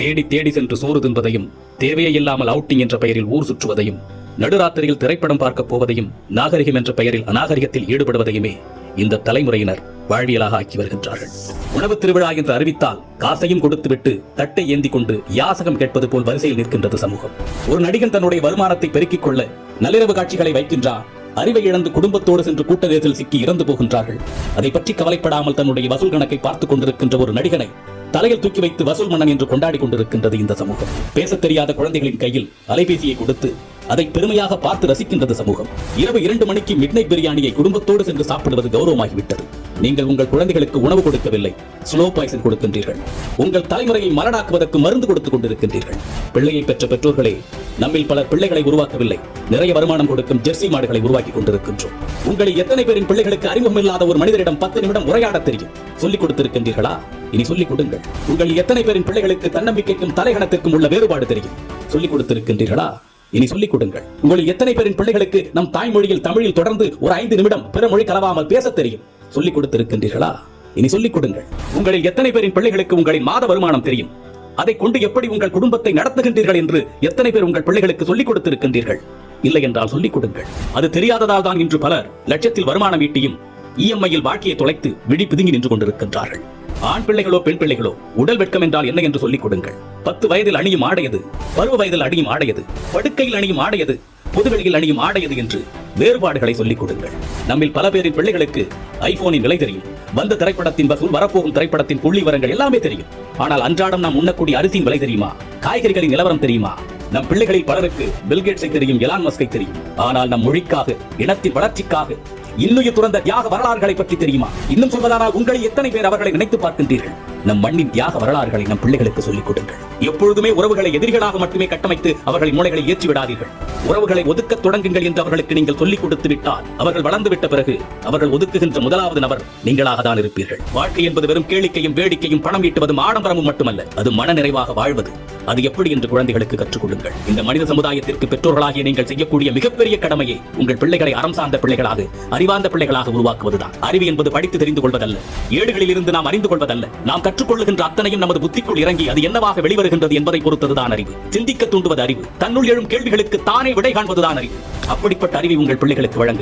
தேடி தேடி சென்று சோறு தின்பதையும், தேவையே இல்லாமல் அவுட்டிங் என்ற பெயரில் ஊர் சுற்றுவதையும், நடுராத்திரியில் திரைப்படம் பார்க்க போவதையும், நாகரிகம் என்ற பெயரில் அநாகரிகத்தில் ஈடுபடுவதையுமே இந்த தலைமுறையினர் வாழ்வியலாக ஆக்கி வருகின்றார்கள். உணவு திருவிழா என்று அறிவித்தால் காசையும் கொடுத்துவிட்டு தட்டை ஏந்தி கொண்டு யாசகம் கேட்பது போல் வரிசையில் நிற்கின்றது சமூகம். ஒரு நடிகன் தன்னுடைய வருமானத்தை பெருக்கிக் கொள்ள நள்ளிரவு காட்சிகளை வைக்கின்றார். அறிவை இழந்து குடும்பத்தோடு சென்று கூட்ட நெரிசலில் சிக்கி இறந்து போகின்றார்கள். அதை பற்றி கவலைப்படாமல் தன்னுடைய வசூல் கணக்கை பார்த்துக் கொண்டிருக்கின்ற ஒரு நடிகனை தலையில் தூக்கி வைத்து வசூல் மன்னன் என்று கொண்டாடி கொண்டிருக்கின்றது இந்த சமூகம். பேசத் தெரியாத குழந்தைகளின் கையில் அலைபேசியை கொடுத்து அதை பெருமையாக பார்த்து ரசிக்கின்றது சமூகம். இரவு 2 மணிக்கு மிட்நைட் பிரியாணியை குடும்பத்தோடு சென்று சாப்பிடுவது கௌரவமாகிவிட்டது. நீங்கள் உங்கள் குழந்தைகளுக்கு உணவு கொடுக்கவில்லை, ஸ்லோ பாய்சன் கொடுக்கின்றீர்கள். உங்கள் தலைமுறையை மரணாக்குவதற்கு மருந்து கொடுத்துக் கொண்டிருக்கின்றீர்கள். பிள்ளையை பெற்ற பெற்றோர்களே, நம்மில் பலர் பிள்ளைகளை உருவாக்கவில்லை, நிறைய வருமானம் கொடுக்கும் ஜெர்சி மாடுகளை உருவாக்கி கொண்டிருக்கின்றோம். உங்களில் எத்தனை பேரின் பிள்ளைகளுக்கு அறிமுகம் இல்லாத ஒரு மனிதரிடம் 10 நிமிடம் உரையாட தெரியும்? சொல்லிக் கொடுத்திருக்கின்றீர்களா? இனி சொல்லிக் கொடுங்கள். உங்கள் எத்தனை பேரின் பிள்ளைகளுக்கு தன்னம்பிக்கைக்கும் தலைகணத்திற்கும் உள்ள வேறுபாடு தெரியும்? சொல்லிக் கொடுத்திருக்கின்றீர்களா? இனி சொல்லிக் கொடுங்கள். உங்களில் எத்தனை பேரின் பிள்ளைகளுக்கு நம் தாய்மொழியில் தமிழில் தொடர்ந்து ஒரு 5 நிமிடம் பிற மொழி கலவாமல் பேச தெரியும்? சொல்லிக் கொடுத்திருக்கின்றீர்களா? இனி சொல்லிக் கொடுங்கள். உங்களில் எத்தனை பேரின் பிள்ளைகளுக்கு உங்களின் மாத வருமானம் தெரியும்? அதை கொண்டு எப்படி உங்கள் குடும்பத்தை நடத்துகின்றீர்கள் என்று எத்தனை பேர் உங்கள் பிள்ளைகளுக்கு சொல்லிக் கொடுத்திருக்கின்றீர்கள்? இல்லை என்றால் சொல்லிக் கொடுங்கள். அது தெரியாததால் தான் இன்று பலர் லட்சத்தில் வருமானம் ஈட்டியும் இஎம்ஐயில் வாழ்க்கையை தொலைத்து விழி பிதுங்கி நின்று கொண்டிருக்கின்றார்கள். ஆண் பிள்ளைகளோ பெண் பிள்ளைகளோ, உடல் வெட்கம் என்றால் என்ன என்று சொல்லிக் கொடுங்கள். 10 வயதில் அணியும் ஆடையது, பருவ வயதில் அணியும் ஆடையது, படுக்கையில் அணியும் ஆடையது, பொதுவெளியில் அணியும் ஆடையது என்று வேறுபாடுகளை சொல்லிக் கொடுங்கள். நம்மில் பல பேரின் பிள்ளைகளுக்கு ஐபோனின் விலை தெரியும், வந்த திரைப்படத்தின் வசூல், வரப்போகும் திரைப்படத்தின் புள்ளி விவரங்கள் எல்லாமே தெரியும். ஆனால் அன்றாடம் நாம் உண்ணக்கூடிய அரிசியின் விலை தெரியுமா? காய்கறிகளின் நிலவரம் தெரியுமா? நம் பிள்ளைகளில் பலருக்கு பில்கேட்ஸை தெரியும், எலான் மஸ்கை தெரியும். ஆனால் நம் மொழிக்காக, இனத்தின் வளர்ச்சிக்காக இன்னுயிர் துறந்த தியாக வரலாறுகளை பற்றி தெரியுமா? இன்னும் சொல்வதானால் உங்களில் எத்தனை பேர் அவர்களை நினைத்து பார்க்கின்றீர்கள்? நம் மண்ணின் தியாக வரலாறுகளை நம் பிள்ளைகளுக்கு சொல்லிக் கொடுங்கள். எப்பொழுதுமே உறவுகளை எதிரிகளாக மட்டுமே கட்டமைத்து அவர்களின் மூளைகளை ஏற்றி விடாதீர்கள். உறவுகளை ஒதுக்க தொடங்குங்கள் என்று அவர்களுக்கு நீங்கள் சொல்லிக் கொடுத்து விட்டால் அவர்கள் வளர்ந்து விட்ட பிறகு அவர்கள் ஒதுக்குகின்ற முதலாவது நபர் நீங்களாக தான் இருப்பீர்கள். வாழ்க்கை என்பது வெறும் கேளிக்கையும் வேடிக்கையும் பணம் ஈட்டுவதும் ஆடம்பரமும் மட்டுமல்ல, அது மன நிறைவாக வாழ்வது. அது எப்படி என்று குழந்தைகளுக்கு கற்றுக் கொடுங்கள். இந்த மனித சமுதாயத்திற்கு பெற்றோர்களாகிய நீங்கள் செய்யக்கூடிய மிகப்பெரிய கடமையை உங்கள் பிள்ளைகளை அறம் சார்ந்த பிள்ளைகளாக, அறிவார்ந்த பிள்ளைகளாக உருவாக்குவதுதான். அறிவு என்பது படித்து தெரிந்து கொள்வதல்ல, ஏடுகளில் இருந்து நாம் அறிந்து கொள்வதல்ல. நாம் கற்றுக்கொள்ளுகின்ற அத்தனையும் நமது புத்திக்குள் இறங்கி அது என்னவாக வெளிவருகின்றது என்பதை பொறுத்ததுதான் அறிவு. சிந்திக்க தூண்டுவது அறிவு. தன்னுள் எழும் கேள்விகளுக்கு தானே விடை காண்பதுதான் அறிவு. அப்படிப்பட்ட அறிவை உங்கள் பிள்ளைகளுக்கு வழங்கு.